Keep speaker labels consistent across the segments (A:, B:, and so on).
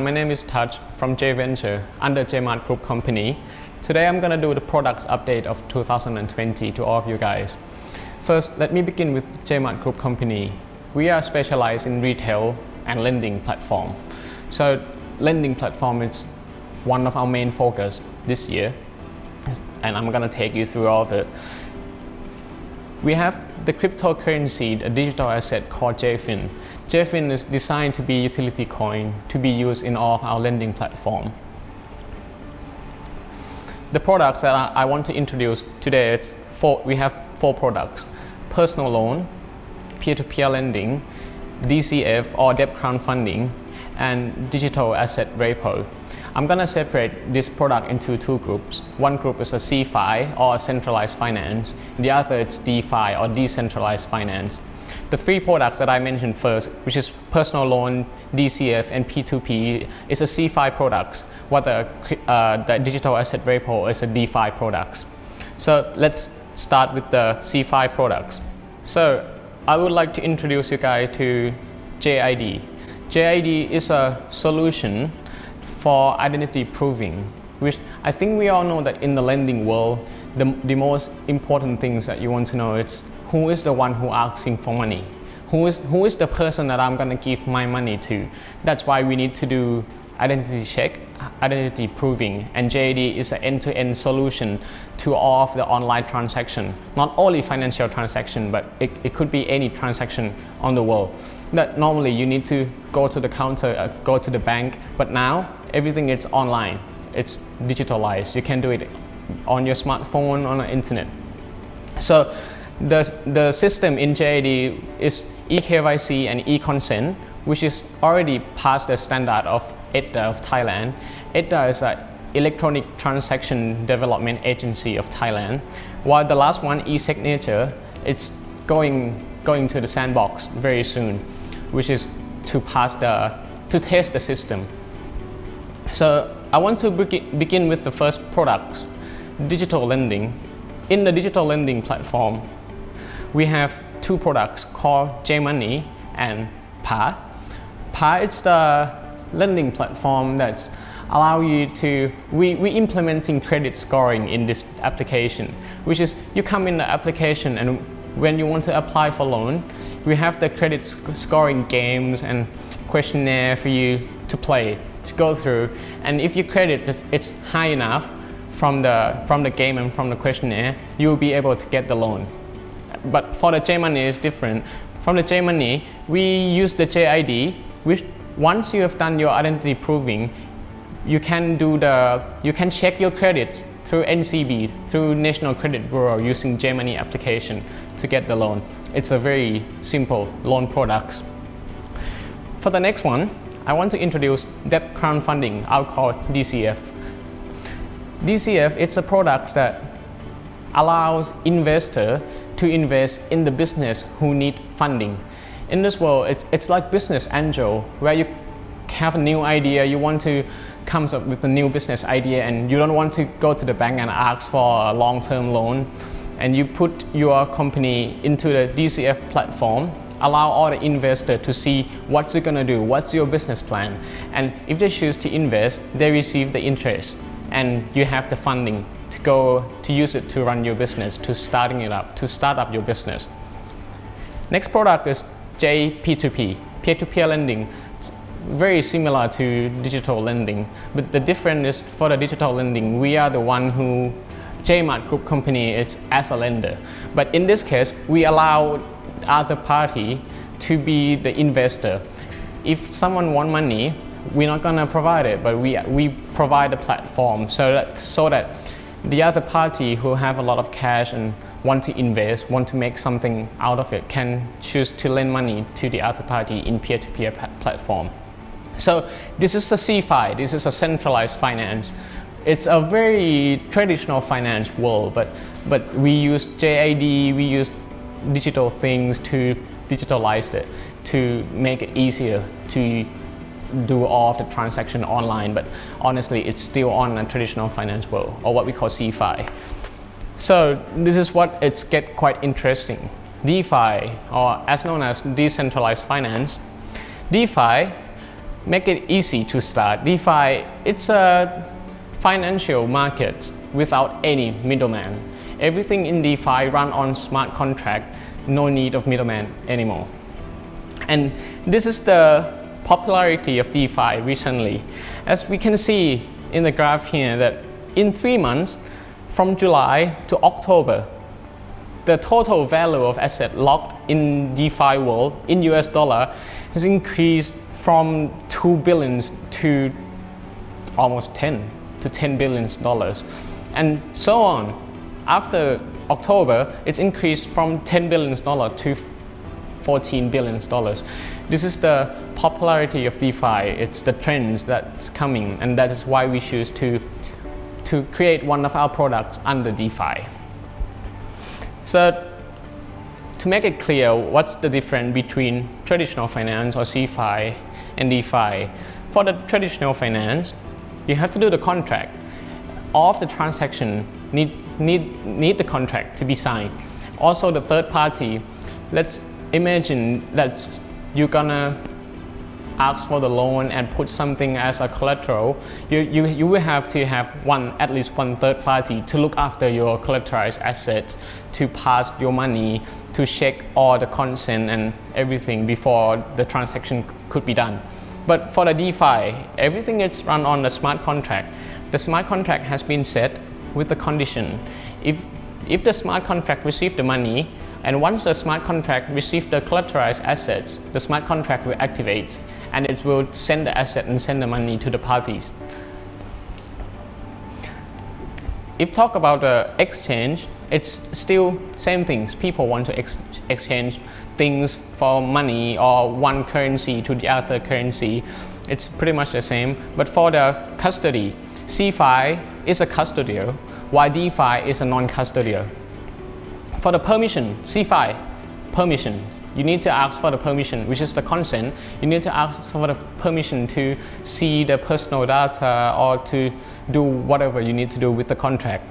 A: my name is Touch from JFIN under Jmoney Group Company. Today I'm going to do the products update of 2020 to all of you guys. First, let me begin with Jmoney Group Company. We are specialized in retail and lending platform. So lending platform is one of our main focus this year, and I'm going to take you through all of it. We have the cryptocurrency, a digital asset called JFIN. JFIN is designed to be utility coin to be used in all of our lending platform. The products that I want to introduce today, we have four products: personal loan, peer-to-peer lending, DCF or debt crowdfunding, and digital asset repo. I'm going to separate this product into two groups. One group is a CFI or centralized finance. The other is DeFi or decentralized finance. The three products that I mentioned first, which is personal loan, DCF, and P2P, is a CFI products, while the digital asset repo is a DeFi products. So let's start with the CFI products. So I would like to introduce you guys to JID. JID is a solution for identity proving, which I think we all know that in the lending world, the most important things that you want to know is who is the one who asking for money, who is the person that I'm going to give my money to. That's why we need to do identity check, identity proving, and JID is an end-to-end solution to all of the online transaction, not only financial transaction, but it could be any transaction on the world. That normally you need to go to the counter, go to the bank, but now everything is online. It's digitalized. You can do it on your smartphone, on the internet. So the system in JID is eKYC and e-consent, which is already past the standard of EDDA of Thailand. EDDA is an electronic transaction development agency of Thailand, while the last one, e-signature, it's going to the sandbox very soon, which is to test the system. So I want to begin with the first product, digital lending. In the digital lending platform, we have two products called Jmoney and PA. PA is the lending platform that allow you to, we implementing credit scoring in this application, which is you come in the application and when you want to apply for loan, we have the credit scoring games and questionnaire for you to play, to go through, and if your credit it's high enough from the game and from the questionnaire, you will be able to get the loan. But for the Jmoney is different. From the Jmoney, we use the JID, which once you have done your identity proving, you can check your credits through NCB, through National Credit Bureau, using Jmoney application to get the loan. It's a very simple loan product. For the next one, I want to introduce debt crowdfunding, I'll call it DCF. DCF, it's a product that allows investor to invest in the business who need funding. In this world, it's like business angel, where you have a new idea, you want to come up with a new business idea, and you don't want to go to the bank and ask for a long-term loan, and you put your company into the DCF platform, allow all the investors to see what you're going to do, what's your business plan, and if they choose to invest, they receive the interest, and you have the funding to use it to run your business, to start up your business. Next product is P2P, peer-to-peer lending. It's very similar to digital lending, but the difference is for the digital lending, we are the one who, Jmoney Group Company, it's as a lender. But in this case, we allow other party to be the investor. If someone want money, we're not gonna provide it, but we provide the platform so that the other party who have a lot of cash and want to invest, want to make something out of it, can choose to lend money to the other party in peer-to-peer platform. So this is the CFI, this is a centralized finance. It's a very traditional finance world, but we use JID, we use digital things to digitalize it, to make it easier to do all of the transaction online, but honestly it's still on a traditional finance world, or what we call CFI. So this is what it's get quite interesting. DeFi, or as known as decentralized finance. DeFi make it easy to start. DeFi, it's a financial market without any middleman. Everything in DeFi run on smart contract, no need of middleman anymore. And this is the popularity of DeFi recently. As we can see in the graph here, that in 3 months, from July to October, the total value of asset locked in DeFi world in US dollar has increased from 2 billion to almost 10 billion dollars, and so on. After October, it's increased from 10 billion dollars to 14 billion dollars. This is the popularity of DeFi. It's the trends that's coming, and that is why we choose to create one of our products under DeFi. So to make it clear, what's the difference between traditional finance or CeFi and DeFi? For the traditional finance, you have to do the contract. All of the transaction need the contract to be signed. Also the third party, let's imagine that you're gonna ask for the loan and put something as a collateral. You will have to have at least one third party to look after your collateralized assets, to pass your money, to check all the consent and everything before the transaction could be done. But for the DeFi, everything is run on the smart contract. The smart contract has been set with the condition. If the smart contract receives the money, and once the smart contract receives the collateralized assets, the smart contract will activate and it will send the asset and send the money to the parties. If talk about the exchange, it's still same things. People want to exchange things for money or one currency to the other currency. It's pretty much the same. But for the custody, CeFi is a custodial, while DeFi is a non-custodial. For the permission, CeFi, permission. You need to ask for the permission, which is the consent. You need to ask for the permission to see the personal data or to do whatever you need to do with the contract.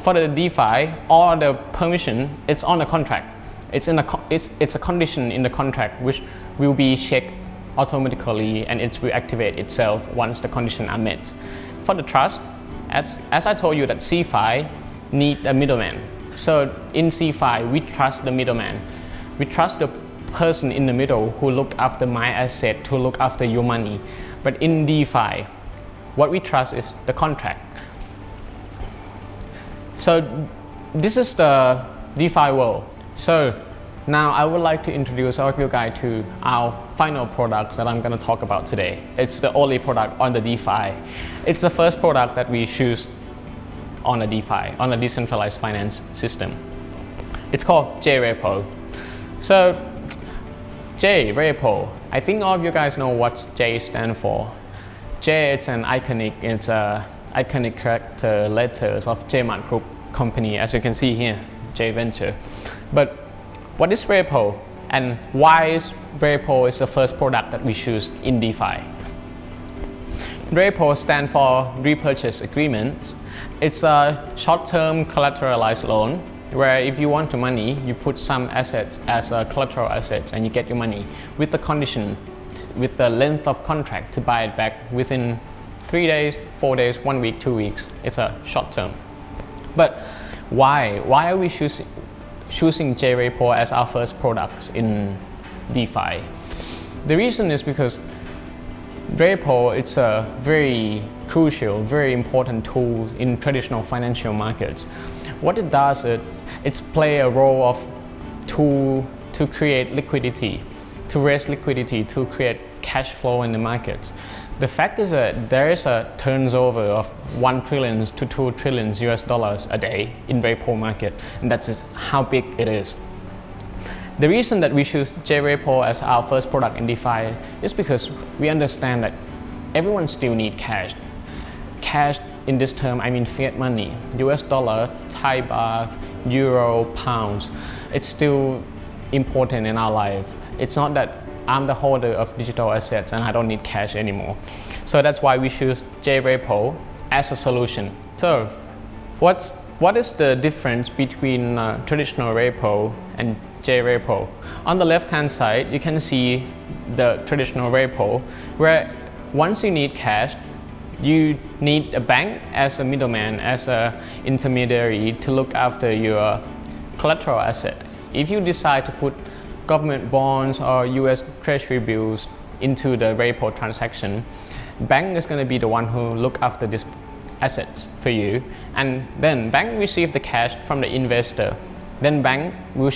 A: For the DeFi, all the permission, it's on the contract. It's a condition in the contract which will be checked automatically and it will activate itself once the conditions are met. For the trust, as I told you that CeFi need a middleman. So in CeFi, we trust the middleman. We trust the person in the middle who look after my asset, to look after your money. But in DeFi, what we trust is the contract. So this is the DeFi world. So now I would like to introduce all of you guys to our final products that I'm going to talk about today. It's the only product on the DeFi. It's the first product that we choose on a DeFi, on a decentralized finance system. It's called Jrepo. So Jrepo, I think all of you guys know what J stands for. J, it's a iconic character letters of Jmoney Group company, as you can see here, J Venture. But what is Repo and why is Repo is the first product that we choose in DeFi? Jrepo stands for repurchase agreement. It's a short-term collateralized loan where if you want the money, you put some assets as a collateral assets and you get your money with the condition, with the length of contract to buy it back within 3 days, 4 days, 1 week, 2 weeks. It's a short term. But why are we choosing Jrepo as our first product in DeFi? The reason is because Jrepo, it's a very crucial, very important tool in traditional financial markets. What it does is it's play a role of to create liquidity, to raise liquidity, to create cash flow in the markets. The fact is that there is a turnover of 1 trillion to 2 trillion US dollars a day in Jrepo market, and that's just how big it is. The reason that we choose Jrepo as our first product in DeFi is because we understand that everyone still needs cash. Cash in this term, I mean fiat money, US dollar, Thai baht, euro, pounds. It's still important in our life. It's not that I'm the holder of digital assets and I don't need cash anymore. So that's why we choose Jrepo as a solution. So what is the difference between traditional repo and Jrepo? On the left hand side, you can see the traditional repo where once you need cash, you need a bank as a middleman, as an intermediary to look after your collateral asset. If you decide to put government bonds or US Treasury bills into the repo transaction, bank is going to be the one who look after these assets for you, and then bank receive the cash from the investor. Then bank will,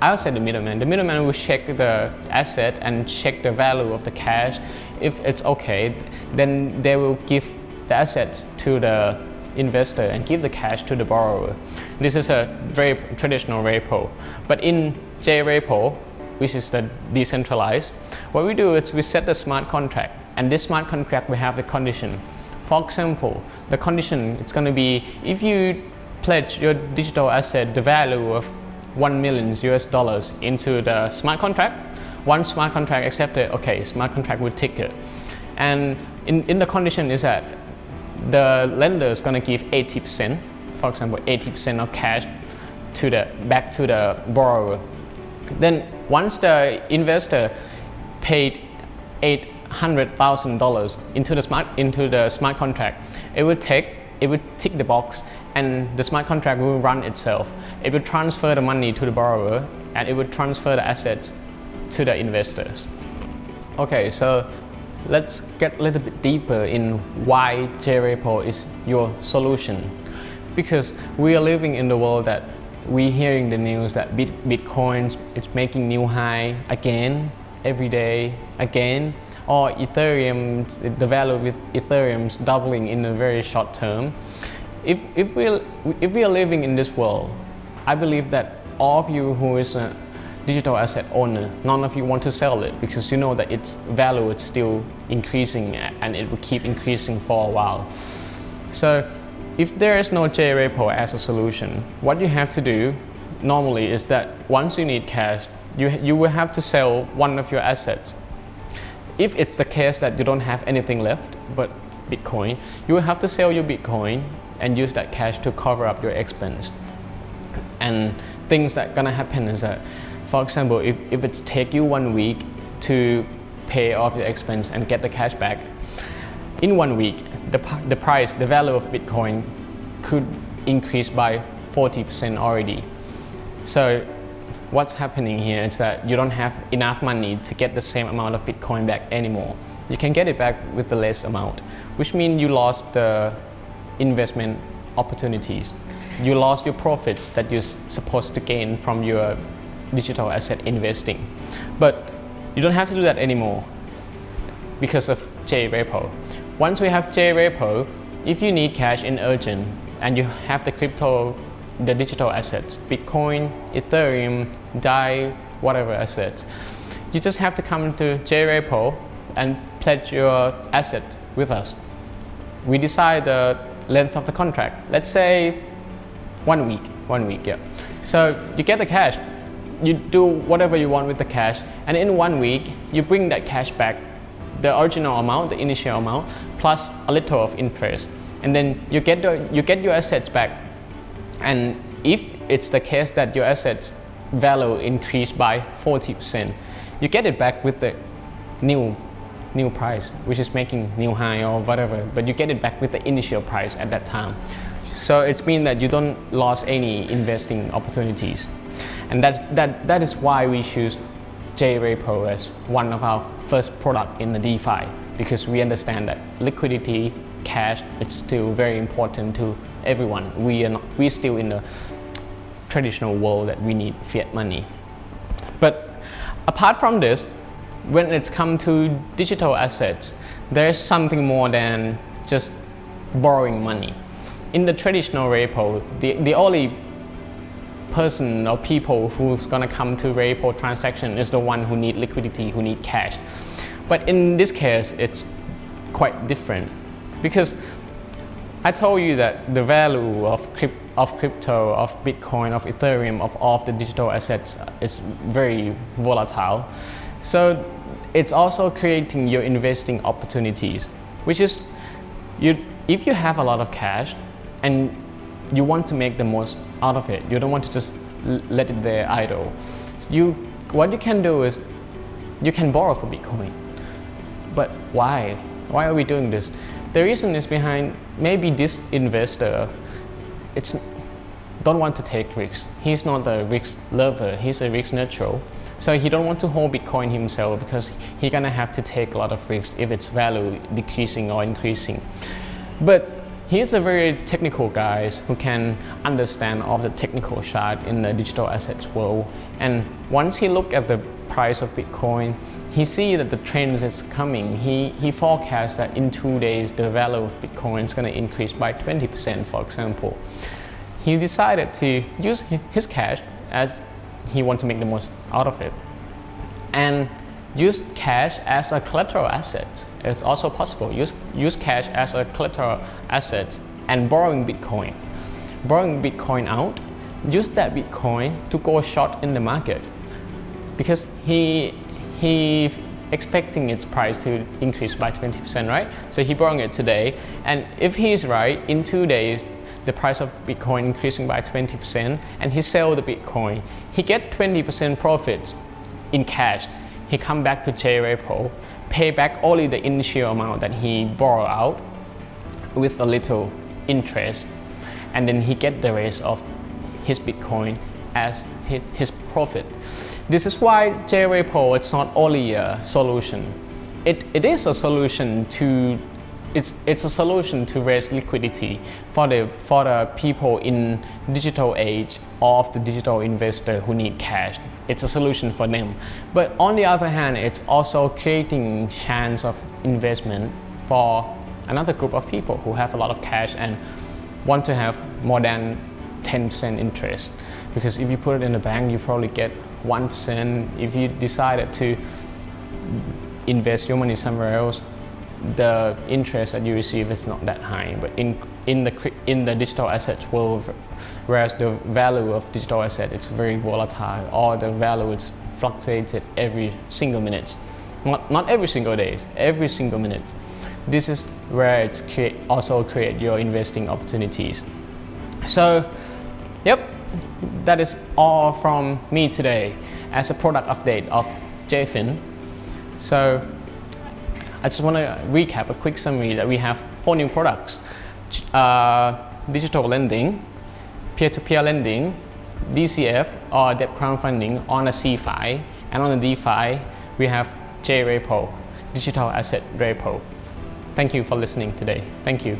A: I'll say the middleman will check the asset and check the value of the cash. If it's okay, then they will give the assets to the investor and give the cash to the borrower. This is a very traditional repo. But in Jrepo, which is the decentralized, what we do is we set the smart contract, and this smart contract we have the condition. For example, the condition it's going to be if you pledge your digital asset the value of $1 million into the smart contract. Once smart contract accepted, okay, smart contract will tick it. And in the condition is that the lender is going to give 80%, for example, 80% of cash back to the borrower. Then once the investor paid $800,000 into the smart contract, it will tick the box, and the smart contract will run itself. It will transfer the money to the borrower, and it will transfer the assets to the investors. Okay, so let's get a little bit deeper in why Jrepo is your solution. Because we are living in the world that we're hearing the news that Bitcoin is making new high again, every day again, or Ethereum, the value with Ethereum is doubling in a very short term. If we are living in this world, I believe that all of you who is a digital asset owner, none of you want to sell it because you know that its value is still increasing and it will keep increasing for a while. So if there is no Jrepo as a solution, what you have to do normally is that once you need cash, you will have to sell one of your assets. If it's the case that you don't have anything left but Bitcoin, you will have to sell your Bitcoin and use that cash to cover up your expense. And things that gonna happen is that, for example, if it's take you 1 week to pay off your expense and get the cash back, in 1 week, the value of Bitcoin could increase by 40% already. So what's happening here is that you don't have enough money to get the same amount of Bitcoin back anymore. You can get it back with the less amount, which means you lost the investment opportunities. You lost your profits that you're supposed to gain from your digital asset investing. But you don't have to do that anymore because of Jrepo. Once we have Jrepo, if you need cash in urgent and you have the digital assets, Bitcoin, Ethereum, DAI, whatever assets, you just have to come to Jrepo and pledge your asset with us. We decide the length of the contract. Let's say 1 week, yeah. So you get the cash, you do whatever you want with the cash, and in 1 week, you bring that cash back, the original amount, the initial amount, plus a little of interest. And then you get your assets back. And if it's the case that your assets value increased by 40%, you get it back with the new price, which is making new high or whatever, but you get it back with the initial price at that time. So it means that you don't lose any investing opportunities. And that is why we choose Jrepo as one of our first product in the DeFi, because we understand that liquidity, cash, it's still very important to everyone. We're still in the traditional world that we need fiat money. But apart from this, when it's come to digital assets, there's something more than just borrowing money. In the traditional repo, the only person or people who's gonna come to repo transaction is the one who need liquidity, who need cash. But in this case, it's quite different, because I told you that the value of crypto, of Bitcoin, of Ethereum, of all of the digital assets is very volatile. So it's also creating your investing opportunities, which is if you have a lot of cash and you want to make the most out of it, you don't want to just let it there idle. What you can do is you can borrow for Bitcoin. But why? Why are we doing this? The reason is behind, maybe this investor don't want to take risks. He's not a risk lover, he's a risk neutral. So he don't want to hold Bitcoin himself because he's gonna have to take a lot of risks if its value decreasing or increasing. But he's a very technical guy who can understand all the technical chart in the digital assets world. And once he look at the price of Bitcoin, he see that the trend is coming. He forecasts that in 2 days the value of Bitcoin is going to increase by 20%, for example. He decided to use his cash as he wants to make the most out of it, and use cash as a collateral asset. It's also possible. Use cash as a collateral asset and borrowing Bitcoin out. Use that Bitcoin to go short in the market because he expecting its price to increase by 20%, right? So he borrowing it today, and if he's right, in 2 days the price of Bitcoin increasing by 20%, and he sell the Bitcoin, he get 20% profits in cash. He come back to Jrepo, pay back only the initial amount that he borrowed out with a little interest, and then he get the rest of his Bitcoin as his profit. This is why Jrepo is not only a solution. It is a solution to it's a solution to raise liquidity for the people in digital age of the digital investor who need cash. It's a solution for them. But on the other hand, it's also creating chance of investment for another group of people who have a lot of cash and want to have more than 10% interest. Because if you put it in the bank, you probably get 1%. If you decided to invest your money somewhere else, the interest that you receive is not that high. But in the digital assets world, whereas the value of digital asset it's very volatile, or the value is fluctuated every single minute, not every single day, every single minute. This is where it's also create your investing opportunities. So, yep, that is all from me today as a product update of JFIN. So I just want to recap a quick summary that we have 4 new products: digital lending, peer-to-peer lending, DCF or debt crowdfunding on a CFI, and on the DeFi we have Jrepo, digital asset repo. Thank you for listening today. Thank you.